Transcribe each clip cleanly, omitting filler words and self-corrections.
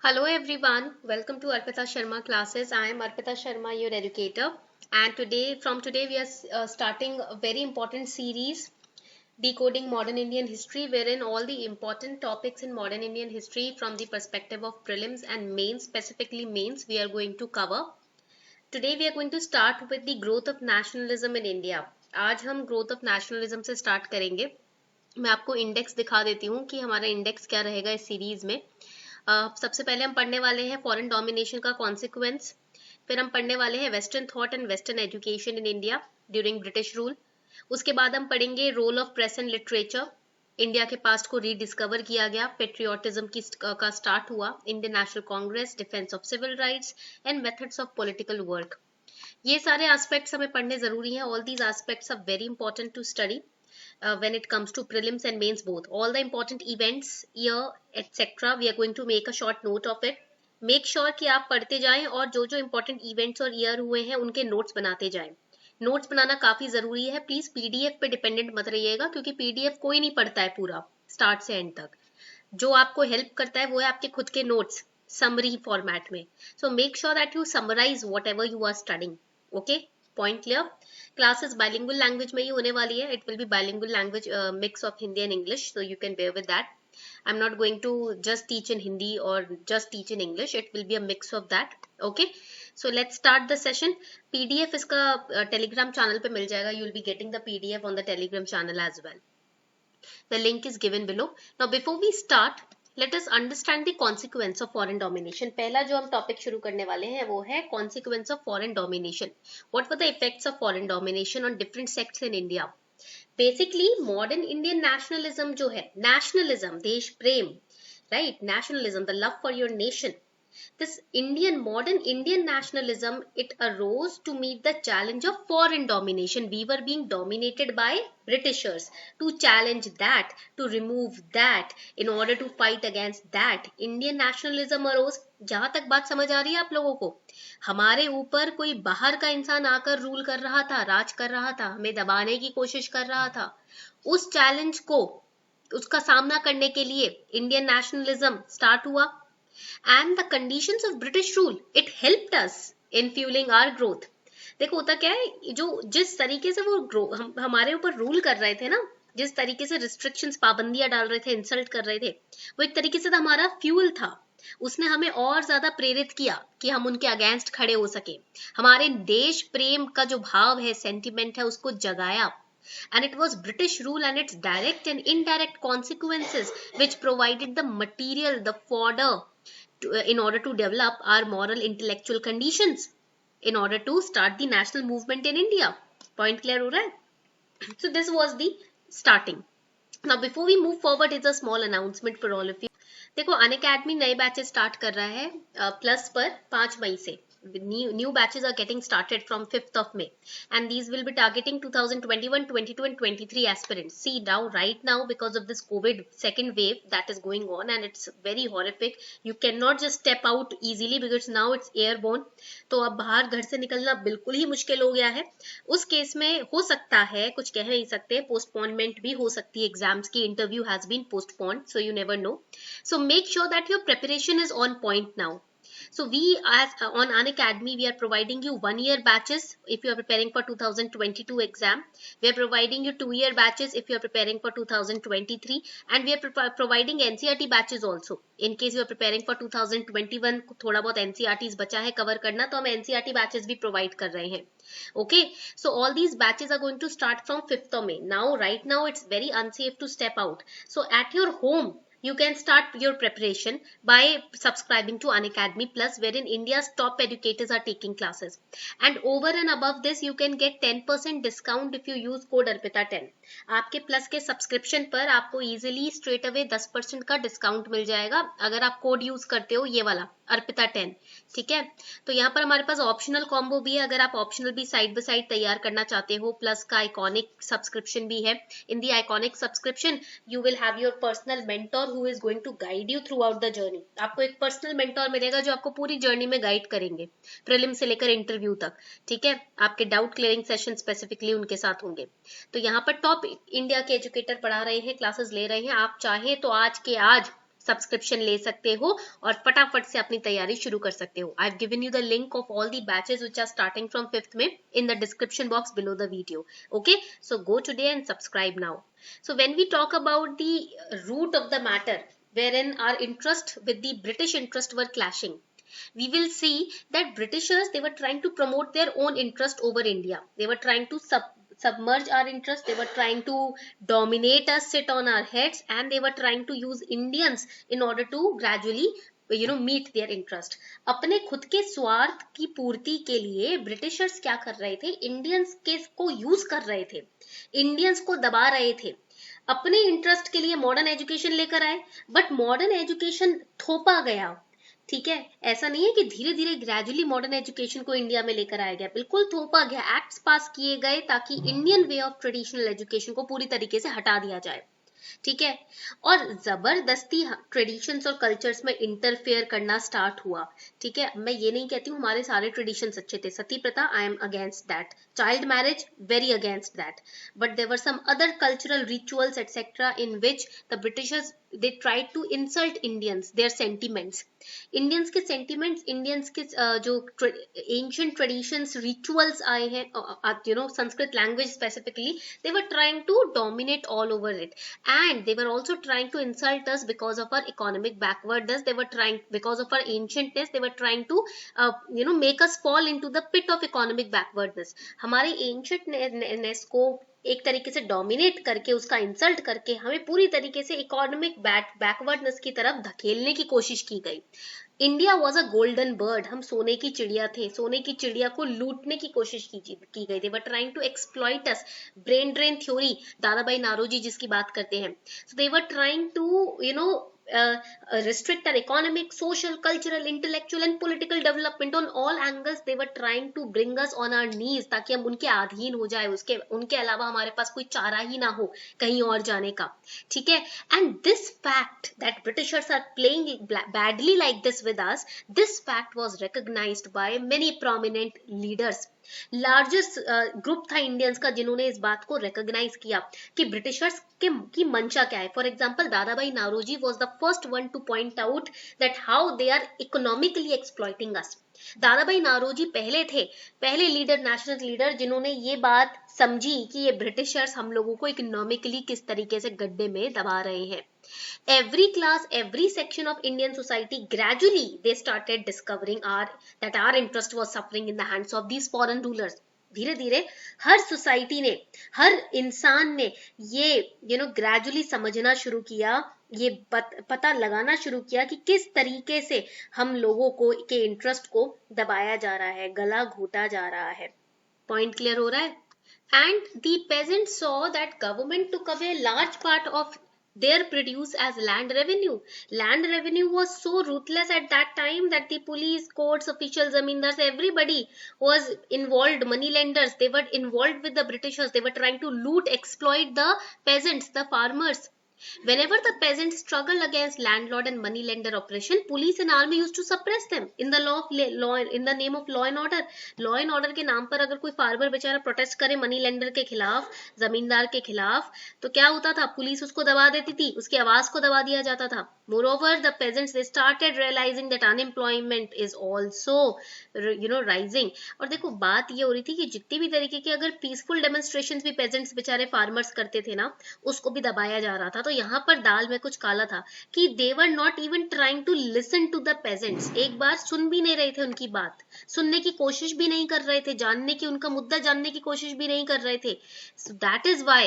Hello everyone, welcome to Arpita Sharma classes. I am Arpita Sharma, your educator, and from today we are starting a very important series, Decoding Modern Indian History, wherein all the important topics in modern Indian history from the perspective of prelims and mains, specifically mains, we are going to cover. Today we are going to start with the growth of nationalism in India. आज हम growth of nationalism से start करेंगे. मैं आपको index दिखा देती हूँ कि हमारा इंडेक्स क्या रहेगा इस सीरीज में. सबसे पहले हम पढ़ने वाले हैं फॉरेन डोमिनेशन का कॉन्सिक्वेंस, फिर हम पढ़ने वाले हैं western thought and western education in India during British rule. उसके बाद हम पढ़ेंगे role of press and literature. India के पास्ट को रीडिस्कवर किया गया, पेट्रियोटिज्म का स्टार्ट हुआ, Indian National Congress, defence of civil rights and methods of political work. ये सारे एस्पेक्ट्स हमें पढ़ने जरूरी हैं. All these aspects are very important to study when it comes to prelims and mains both. All the important events, year, etc. We are going to make a short note of it. Make sure कि आप पढ़ते जाएं और जो जो important events और year हुए हैं उनके notes बनाते जाएं. Notes बनाना काफी जरूरी है. प्लीज पीडीएफ पे डिपेंडेंट मत रहिएगा, क्योंकि पीडीएफ कोई नहीं पढ़ता है पूरा स्टार्ट से एंड तक. जो आपको हेल्प करता है वो है आपके खुद के नोट्स समरी फॉर्मेट में. So make sure that you summarise whatever you are studying. Okay, point clear. Classes bilingual language में ही होने वाली है. It will be bilingual language, mix of Hindi and English, so you can bear with that. I am not going to just teach in Hindi और just teach in English. It will be a mix of that. Okay, so let's start the session. PDF इसका Telegram channel पे मिल जाएगा. You will be getting the PDF on the Telegram channel as well. The link is given below. Now before we start, let us understand the consequence of foreign domination. पहला जो हम topic शुरू करने वाले हैं वो है consequence of foreign domination. What were the effects of foreign domination on different sects in India? Basically, modern Indian nationalism जो है, nationalism, देश प्रेम, right? Nationalism, the love for your nation. This modern Indian nationalism, it arose to meet the challenge of foreign domination. We were being dominated by Britishers. To challenge that, to remove that, in order to fight against that, Indian nationalism arose. जहां तक बात समझ आ रही है आप लोगों को, हमारे ऊपर कोई बाहर का इंसान आकर रूल कर रहा था, राज कर रहा था, हमें दबाने की कोशिश कर रहा था. उस चैलेंज को, उसका सामना करने के लिए इंडियन नेशनलिज्म स्टार्ट हुआ. And the conditions of British rule, it helped us in fueling our growth. देखो होता क्या है, जो जिस तरीके से वो हमारे ऊपर रूल कर रहे थे ना, जिस तरीके से रिस्ट्रिक्शंस, पाबंदियां डाल रहे थे, इंसल्ट कर रहे थे, वो एक तरीके से हमारा फ्यूल था. उसने हमें और ज्यादा प्रेरित किया कि हम उनके अगेंस्ट खड़े हो सके. हमारे देश प्रेम का जो भाव है, सेंटिमेंट है, उसको जगाया. And it was British rule and its direct and indirect consequences which provided the material, the fodder, in order to develop our moral intellectual conditions in order to start the national movement in India. Point clear हो रहा है? So this was the starting. Now before we move forward, it's a small announcement for all of you. देखो, Unacademy नए batches start कर रहा है plus पर 5 मई से. New batches are getting started from 5th of May, and these will be targeting 2021, 22 and 23 aspirants. See now, right now, because of this COVID second wave that is going on and it's very horrific, you cannot just step out easily because now it's airborne. तो अब बाहर घर से निकलना बिल्कुल ही मुश्किल हो गया है. उस केस में हो सकता है, कुछ कह नहीं सकते, पोस्टपोनमेंट भी हो सकती है एग्जाम्स की. Interview has been postponed, so you never know. So make sure that your preparation is on point now. So we as on Unacademy, we are providing you 1-year batches if you are preparing for 2022 exam. We are providing you 2-year batches if you are preparing for 2023, and we are providing NCERT batches also in case you are preparing for 2021. थोड़ा बहुत NCERTs बचा है cover करना, तो हम NCERT batches भी provide कर रहे हैं. Okay, so all these batches are going to start from 5th of May. Now right now it's very unsafe to step out, so at your home you can start your preparation by subscribing to Unacademy Plus, wherein India's top educators are taking classes. And over and above this, you can get 10% discount if you use code ARPITA10. आपके plus के subscription पर आपको easily straight away 10% का discount मिल जाएगा अगर आप code use करते हो ये वाला ARPITA10. ठीक है, तो यहाँ पर हमारे पास ऑप्शनल कॉम्बो भी है. अगर आप ऑप्शनल भी साइड बाय साइड तैयार करना चाहते हो, प्लस का आइकॉनिक सब्सक्रिप्शन भी है. In the iconic subscription you will have your personal mentor who is going to guide you throughout the journey. आपको एक पर्सनल मेंटोर मिलेगा जो आपको पूरी जर्नी में गाइड करेंगे, प्रीलिम से लेकर इंटरव्यू तक. ठीक है, आपके डाउट क्लियरिंग सेशन स्पेसिफिकली उनके साथ होंगे. तो यहाँ पर टॉप इंडिया के एजुकेटर पढ़ा रहे हैं, क्लासेस ले रहे हैं. आप चाहे तो आज के आज सब्सक्रिप्शन ले सकते हो और फटाफट से अपनी तैयारी शुरू कर सकते हो. I've given you the link of all the batches which are starting from 5th May in the description box below the video. Okay, so go today and subscribe now. So when we talk about the root of the matter, wherein our interest with the British interest were clashing, we will see that Britishers, they were trying to promote their own interest over India. They were trying to submerge our interest. They were trying to dominate us, sit on our heads, and they were trying to use Indians in order to gradually meet their interest. अपने खुद के स्वार्थ की पूर्ति के लिए Britishers क्या कर रहे थे, इंडियंस के को यूज कर रहे थे, इंडियंस को दबा रहे थे. अपने इंटरेस्ट के लिए मॉडर्न एजुकेशन लेकर आए, बट मॉडर्न एजुकेशन थोपा गया. ठीक है, ऐसा नहीं है कि धीरे धीरे ग्रेजुअली मॉडर्न एजुकेशन को इंडिया में लेकर आया गया, बिल्कुल थोपा गया. एक्ट्स पास किए गए ताकि Indian way of traditional education को पूरी तरीके से हटा दिया जाए. ठीक है, और जबरदस्ती ट्रेडिशंस और कल्चर्स में इंटरफेयर करना स्टार्ट हुआ. ठीक है, मैं ये नहीं कहती हूँ हमारे सारे ट्रेडिशंस अच्छे थे. सती प्रथा, I am against that. Child marriage, very against that. But there were some other cultural rituals etcetera in which the Britishers they tried to insult Indians, their sentiments. Indians के sentiments, Indians के जो ancient traditions, rituals आए हैं, Sanskrit language specifically, they were trying to dominate all over it, and they were also trying to insult us because of our economic backwardness. They were trying, because of our ancientness, they were trying to make us fall into the pit of economic backwardness. हमारे ancientness को एक तरीके से dominate करके, उसका insult करके हमें पूरी तरीके से इकोनॉमिक बैकवर्डनेस की तरफ धकेलने की कोशिश की गई. India was a golden bird, हम सोने की चिड़िया थे. सोने की चिड़िया को लूटने की कोशिश की गई. They were trying to exploit us. Brain drain theory, Dadabhai Naoroji जिसकी बात करते हैं. So they were trying to restrict our economic, social, cultural, intellectual and political development on all angles. They were trying to bring us on our knees ताकि हम उनके अधीन हो जाए, उनके अलावा हमारे पास कोई चारा ही ना हो कहीं और जाने का. ठीक है, and this fact that Britishers are playing badly like this with us, this fact was recognized by many prominent leaders. Largest group था इंडियंस का जिन्होंने इस बात को रिकॉग्नाइज किया कि ब्रिटिशर्स की मंशा क्या है. For example, Dadabhai Naoroji was the first one to point out that how they are economically exploiting us. Dadabhai Naoroji पहले लीडर, नेशनल लीडर जिन्होंने ये बात समझी कि ये ब्रिटिशर्स हम लोगों को इकोनॉमिकली किस तरीके से गड्ढे में दबा रहे हैं. Every class, every section of Indian society, gradually they started discovering that our interest was suffering in the hands of these foreign rulers. धीरे धीरे हर सोसाइटी ने, हर इंसान ने ये ग्रेजुअली समझना शुरू किया, ये पता लगाना शुरू किया कि किस तरीके से हम लोगों को के इंटरेस्ट को दबाया जा रहा है, गला घोटा जा रहा है. पॉइंट क्लियर हो रहा है? And the peasants saw that government took away large part of their produce as land revenue. Land revenue was so ruthless at that time that the police, courts, officials, zamindars, everybody was involved. Money lenders, they were involved with the Britishers. They were trying to loot, exploit the peasants, the farmers. Whenever the peasants struggled against landlord and money lender oppression, police and army used to suppress them in the in the name of law and order. Law and order के नाम पर अगर कोई farmer बेचारा protest करे money lender के खिलाफ, जमींदार के खिलाफ, तो क्या होता था? पुलिस उसको दबा देती थी, उसकी आवाज को दबा दिया जाता था. Moreover, the peasants, they started realizing that unemployment is also rising. और देखो बात ये हो रही थी कि जितनी भी तरीके के अगर पीसफुल डेमोन्स्ट्रेशंस भी पेजेंट्स बेचारे फार्मर्स करते थे ना, उसको भी दबाया जा रहा था. तो यहाँ पर दाल में कुछ काला था कि they were not even trying to listen to the peasants. एक बार सुन भी नहीं रहे थे उनकी बात, सुनने की कोशिश भी नहीं कर रहे थे, जानने की, उनका मुद्दा जानने की कोशिश भी नहीं कर रहे थे. So that is why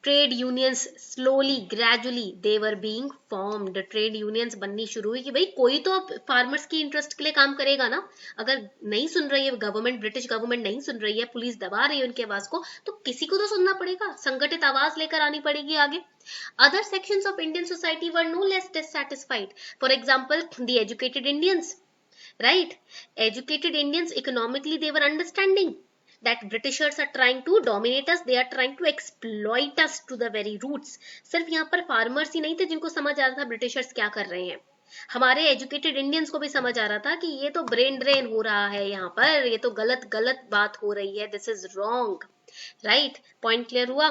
trade unions slowly, gradually they were being formed. Trade unions बननी शुरू हुई कि भाई कोई तो अब फार्मर्स की इंटरेस्ट के लिए काम करेगा ना. अगर नहीं सुन रही है गवर्नमेंट, ब्रिटिश गवर्नमेंट नहीं सुन रही है, पुलिस दबा रही है उनकी आवाज को, तो किसी को तो सुनना पड़ेगा, संगठित आवाज लेकर आनी पड़ेगी आगे. Other sections of Indian society were no less dissatisfied. For example, the educated Indians, right? Educated Indians, economically they were understanding that Britishers are trying to dominate us, they are trying to exploit us to the very roots. सिर्फ यहाँ पर farmers ही नहीं थे जिनको समझ आ रहा था Britishers क्या कर रहे हैं, हमारे एजुकेटेड इंडियंस को भी समझ आ रहा था कि ये तो ब्रेन ड्रेन हो रहा है, यहाँ पर ये तो गलत बात हो रही है, this is wrong. right? Point clear हुआ?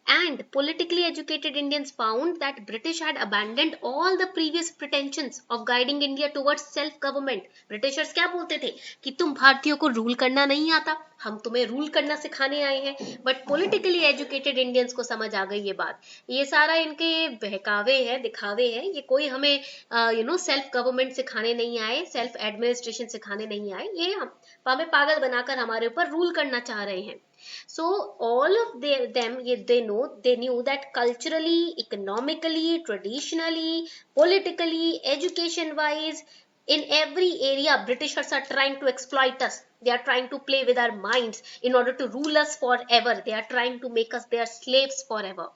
And politically educated Indians found that British had abandoned all the previous pretensions of guiding India towards self government. Britishers क्या बोलते थे कि तुम भारतीयों को रूल करना नहीं आता, हम तुम्हें रूल करना सिखाने आए हैं. बट politically educated Indians को समझ आ गई ये बात, ये सारा इनके बहकावे है, दिखावे है, ये कोई हमें सेल्फ गवर्नमेंट सिखाने नहीं आए, सेल्फ एडमिनिस्ट्रेशन सिखाने नहीं आए, ये हमें पागल बनाकर हमारे ऊपर रूल करना चाह रहे हैं. So all of them, they knew that culturally, economically, traditionally, politically, education wise, in every area Britishers are trying to exploit us. They are trying to play with our minds in order to rule us forever. They are trying to make us their slaves forever,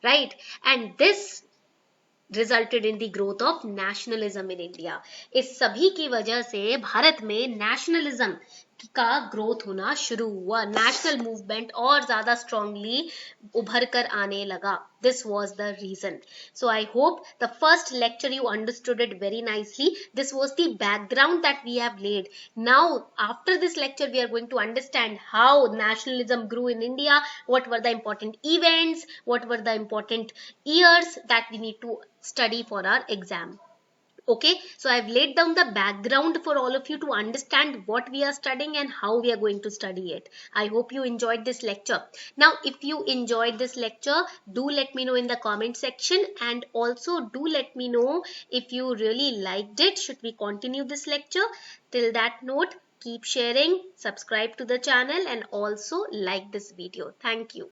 right? And this resulted in the growth of nationalism in India. इस सभी की वजह से भारत में nationalism का growth होना शुरू हुआ, नेशनल मूवमेंट और ज्यादा स्ट्रांगली उभर कर आने लगा. This was the reason. So I hope the first lecture you understood it very nicely. This was the background that we have led. Now after this lecture we are going to understand how nationalism grew in India, what were the important events, what were the important years that we need to study for our exam. Okay, so I've laid down the background for all of you to understand what we are studying and how we are going to study it. I hope you enjoyed this lecture. Now, if you enjoyed this lecture, do let me know in the comment section, and also do let me know if you really liked it. Should we continue this lecture? Till that note, keep sharing, subscribe to the channel, and also like this video. Thank you.